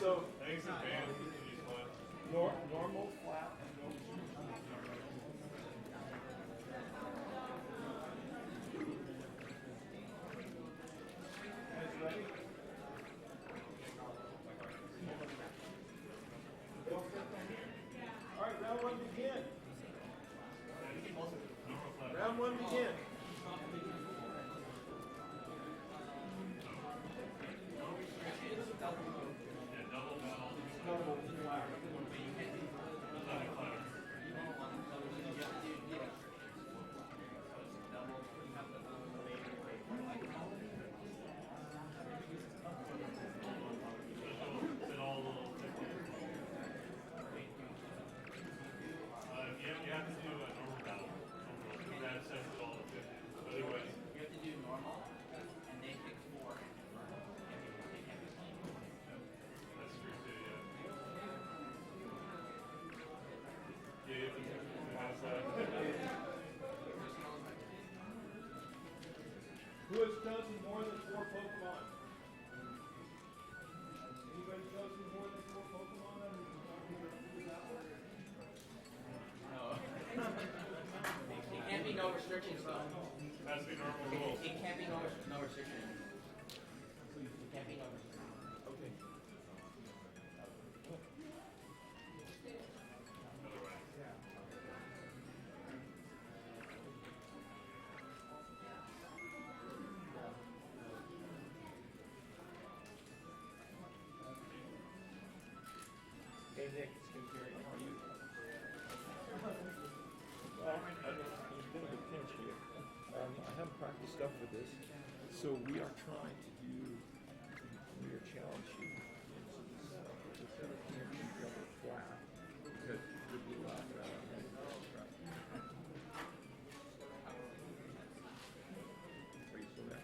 So Thanks in advance. normal, flat, and no Guys ready? All right, round one begin. Round one begin. Double flat. You have to do a normal battle. That sets it all at 50. Otherwise, You have to do normal, and they pick 4. that's true too, yeah. Yeah, you have to do Who has chosen more than 4 Pokemon? Anybody chosen more than 4 Pokemon? No. It can't be no restrictions, though. That's the normal rules. It can't be no restrictions. It can't be no restrictions. Okay. Hey Nick, it's going to be how are you? Well, I'm in a bit of a pinch here. I haven't practiced up for this, so we are trying to do your challenge sheet. Instead of candy, double flat, because you'll be laughing at it. Are you still there?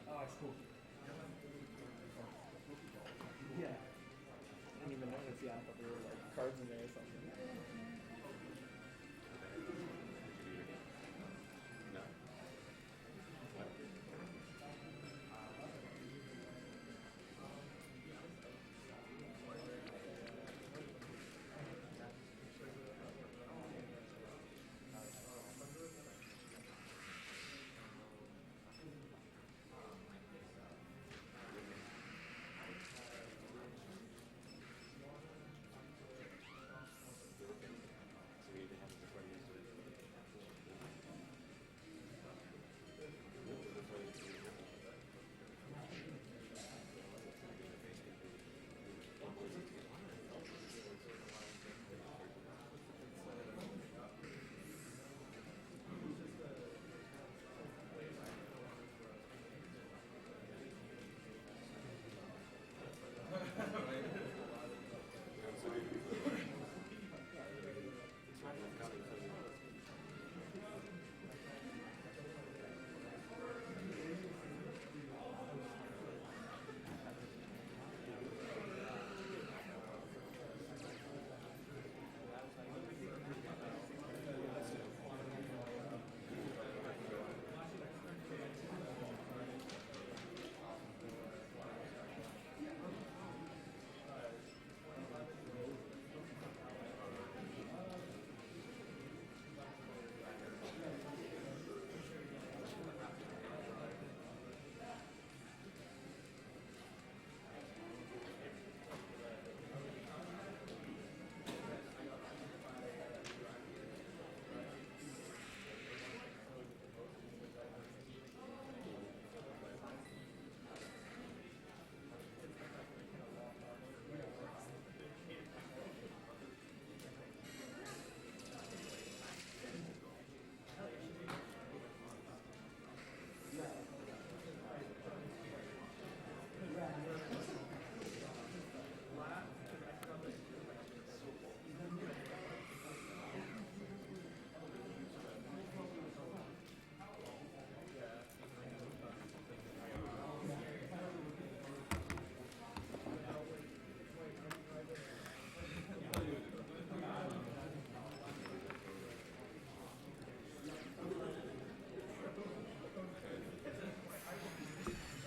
Oh, it's cool. Yeah. I didn't even notice. Yeah, I thought there were like cards in there or something.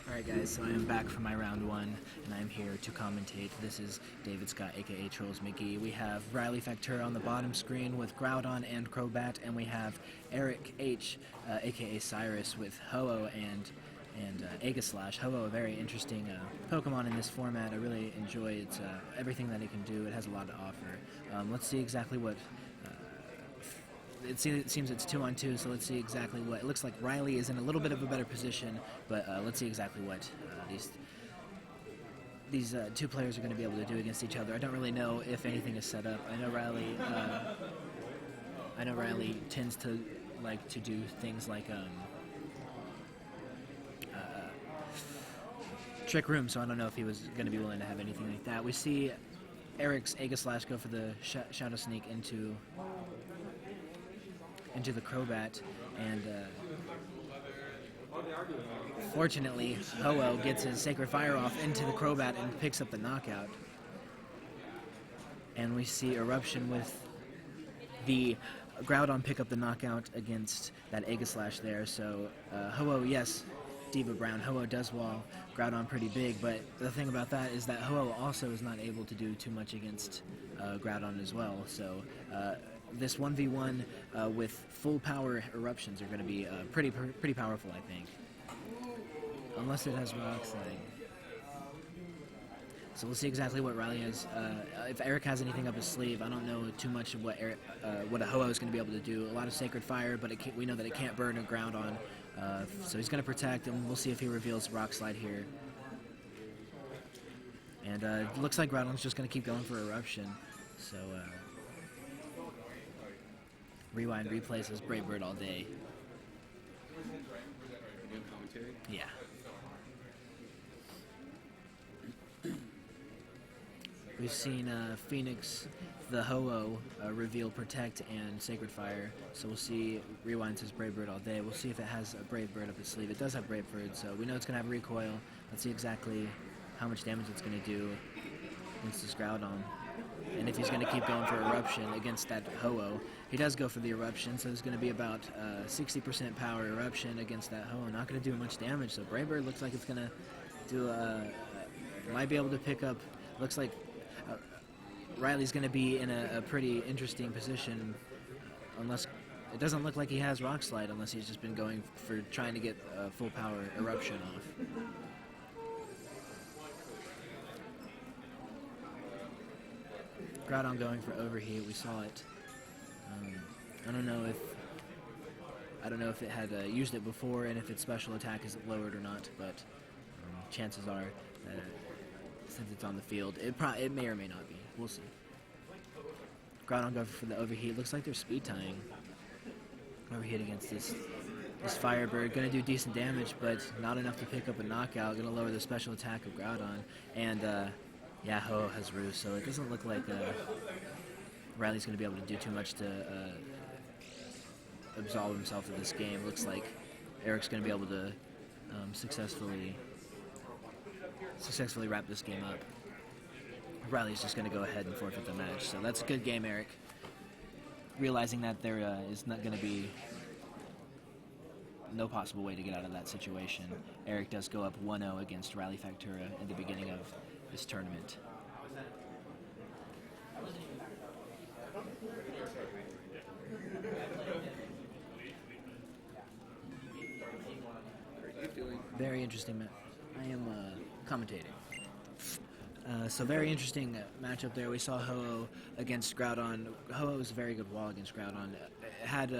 Alright guys, so I am back from my round one, and I'm here to commentate. This is David Scott, aka Trolls McGee. We have Riley Factura on the bottom screen with Groudon and Crobat, and we have Eric H, aka Cyrus, with Ho-Oh and Aegislash. Ho-Oh, a very interesting Pokemon in this format. I really enjoy it, everything that it can do. It has a lot to offer. Let's see exactly what... It seems it's 2-on-2, so let's see exactly what... It looks like Riley is in a little bit of a better position, but let's see exactly what these two players are going to be able to do against each other. I don't really know if anything is set up. I know Riley tends to like to do things like Trick Room, so I don't know if he was going to be willing to have anything like that. We see Eric's Aegislash go for the Shadow Sneak into the Crobat, and fortunately, Ho-Oh gets his Sacred Fire off into the Crobat and picks up the knockout. And we see Eruption with the Groudon pick up the knockout against that Aegislash there. So Ho-Oh, yes, Diva Brown, Ho-Oh does wall Groudon pretty big, but the thing about that is that Ho-Oh also is not able to do too much against Groudon as well. So this 1v1 with full power eruptions are going to be pretty powerful, I think. Unless it has Rock Slide. So we'll see exactly what Riley has. If Eric has anything up his sleeve, I don't know too much of what what a Ho-Oh is going to be able to do. A lot of Sacred Fire, but we know that it can't burn or ground on. So he's going to protect, and we'll see if he reveals Rock Slide here. And it looks like Groudon's just going to keep going for Eruption. So Rewind replays his Brave Bird all day. Yeah. We've seen Phoenix, the Ho-Oh, reveal Protect and Sacred Fire. So we'll see Rewind's his Brave Bird all day. We'll see if it has a Brave Bird up its sleeve. It does have Brave Bird, so we know it's going to have Recoil. Let's see exactly how much damage it's going to do against this Groudon. And if he's going to keep going for Eruption against that Ho-Oh. He does go for the Eruption, so it's going to be about 60% power Eruption against that Ho-Oh. Not going to do much damage, so Brave Bird looks like it's going to do might be able to pick up, looks like Riley's going to be in a pretty interesting position, unless it doesn't look like he has Rock Slide, unless he's just been going for trying to get full power Eruption off. Groudon going for Overheat. We saw it. I don't know if it had used it before and if its special attack is lowered or not, but chances are that since it's on the field, it may or may not be. We'll see. Groudon going for the Overheat. Looks like they're speed tying. Overheat against this Firebird. Going to do decent damage, but not enough to pick up a knockout. Going to lower the special attack of Groudon. And yeah, Ho-Oh has Roost, so it doesn't look like Riley's going to be able to do too much to absolve himself of this game. Looks like Eric's going to be able to successfully wrap this game up. Riley's just going to go ahead and forfeit the match. So that's a good game, Eric. Realizing that there is not going to be no possible way to get out of that situation, Eric does go up 1-0 against Riley Factura in the beginning of this tournament. Very interesting match. I am commentating. So very interesting matchup there. We saw Ho-Oh against Groudon. Ho-Oh was a very good wall against Groudon. Had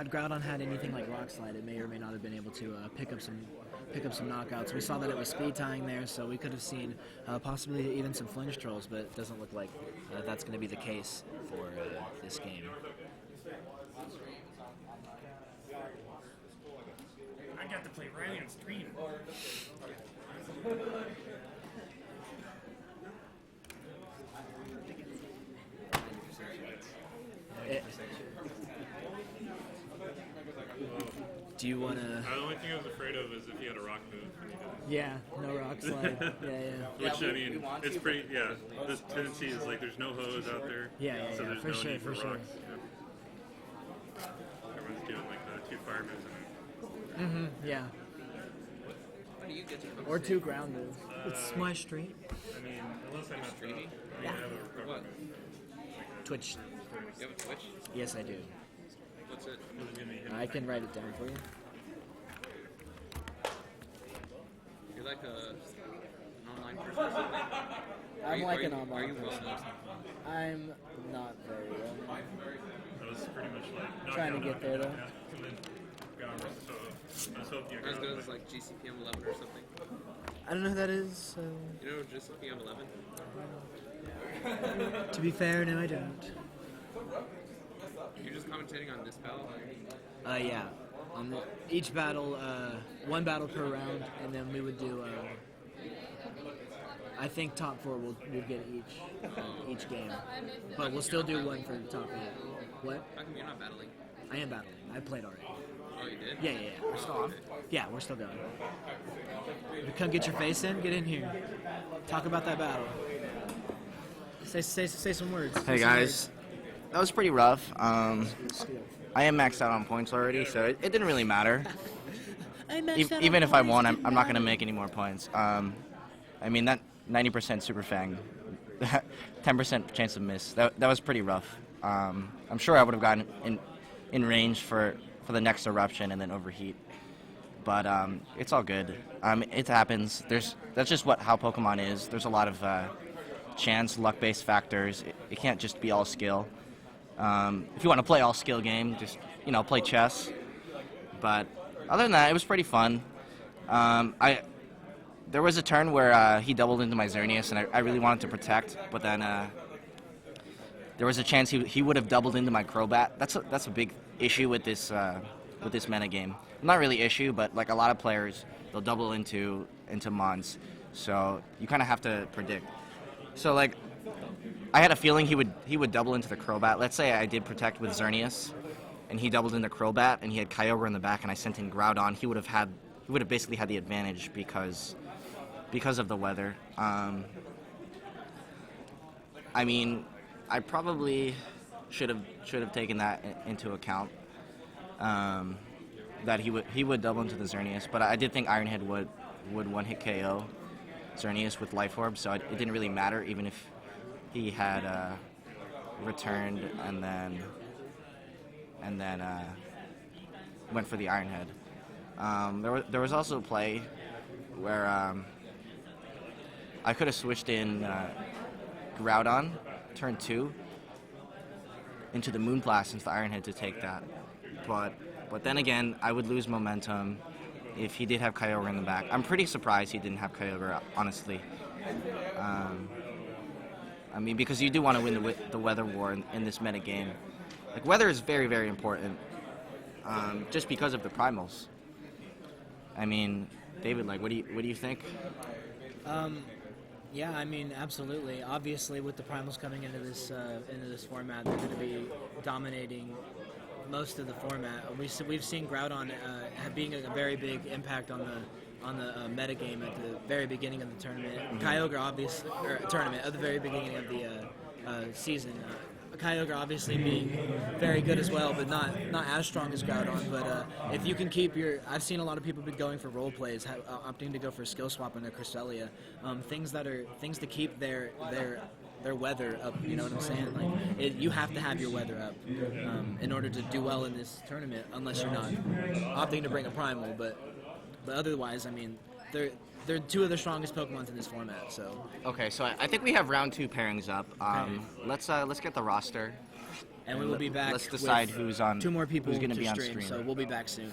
Groudon had anything like Rock Slide, it may or may not have been able to pick up some knockouts. We saw that it was speed tying there, so we could have seen possibly even some flinch trolls, but it doesn't look like that's going to be the case for this game. I got to play Riley on stream. Do you want to... The only thing I was afraid of is if he had a rock move. Yeah, no Rock Slide. Which, I mean, it's pretty, this tendency is like there's no Ho-Ohs out there. So there's for no sure, need for sure. rocks. Yeah. Everyone's doing like the 2 fire moves. Yeah. Or 2 ground moves. It's my stream. I mean, unless I'm not streaming. I mean, I have a recovery move. Twitch. You have a Twitch? Yes, I do. What's it? I can write it down for you. You're like an online person or something? I'm like an Are online you well person. known? I'm not very well. That was pretty much like Trying to get there, though. Yeah. And then got so I was hoping you As got good as like GCPM 11 or something. I don't know who that is. You know GCPM 11? To be fair, no, I don't. You're just commentating on this battle? Yeah. On each battle, 1 battle per round, and then we would do. I think top 4 will get each game, but we'll still do 1 for the top 8. What? How come you're not battling? I am battling. I played already. Oh, you did? Yeah. We're still on. Yeah, we're still going. Come get your face in. Get in here. Talk about that battle. Say some words. Hey guys, that was pretty rough. I am maxed out on points already, so it didn't really matter. Even if I won, I'm not going to make any more points. I mean, that 90% Super Fang, 10% chance of miss, that was pretty rough. I'm sure I would have gotten in range for the next Eruption and then Overheat. but it's all good. It happens. That's just how Pokemon is. There's a lot of chance, luck-based factors. It can't just be all skill. If you want to play all skill game, just play chess. But other than that, it was pretty fun. There was a turn where he doubled into my Xerneas, and I really wanted to protect, but then there was a chance he would have doubled into my Crobat. That's a big issue with this metagame. Not really issue, but like a lot of players, they'll double into Mons. So you kind of have to predict. So like, I had a feeling he would double into the Crobat. Let's say I did protect with Xerneas, and he doubled into Crobat, and he had Kyogre in the back, and I sent in Groudon. He would have basically had the advantage because of the weather. I mean, I probably should have taken that into account. That he would double into the Xerneas, but I did think Iron Head would one-hit KO Xerneas with Life Orb, so it didn't really matter even if he had returned and then went for the Iron Head. There was also a play where I could have switched in Groudon turn 2 into the Moonblast into the Iron Head to take that, but then again, I would lose momentum if he did have Kyogre in the back. I'm pretty surprised he didn't have Kyogre, honestly. I mean, because you do want to win the weather war in this meta game. Like, weather is very, very important, just because of the primals. I mean, David, like, what do you think? Yeah, I mean, absolutely. Obviously, with the primals coming into this format, they're going to be dominating most of the format. We've seen Groudon being a very big impact on the meta game at the very beginning of the tournament. Kyogre, obviously, tournament at the very beginning of the season. Kyogre obviously being very good as well, but not as strong as Groudon. But if you can keep I've seen a lot of people be going for role plays, opting to go for skill swap on their Cresselia, things to keep their weather up. You know what I'm saying? Like, you have to have your weather up in order to do well in this tournament, unless you're not opting to bring a primal. But otherwise, I mean, they're two of the strongest Pokemons in this format. So okay, so I think we have round 2 pairings up. Let's get the roster, and we will be back. Let's decide who's on. 2 more people who's going to be on stream. stream. So we'll be back soon.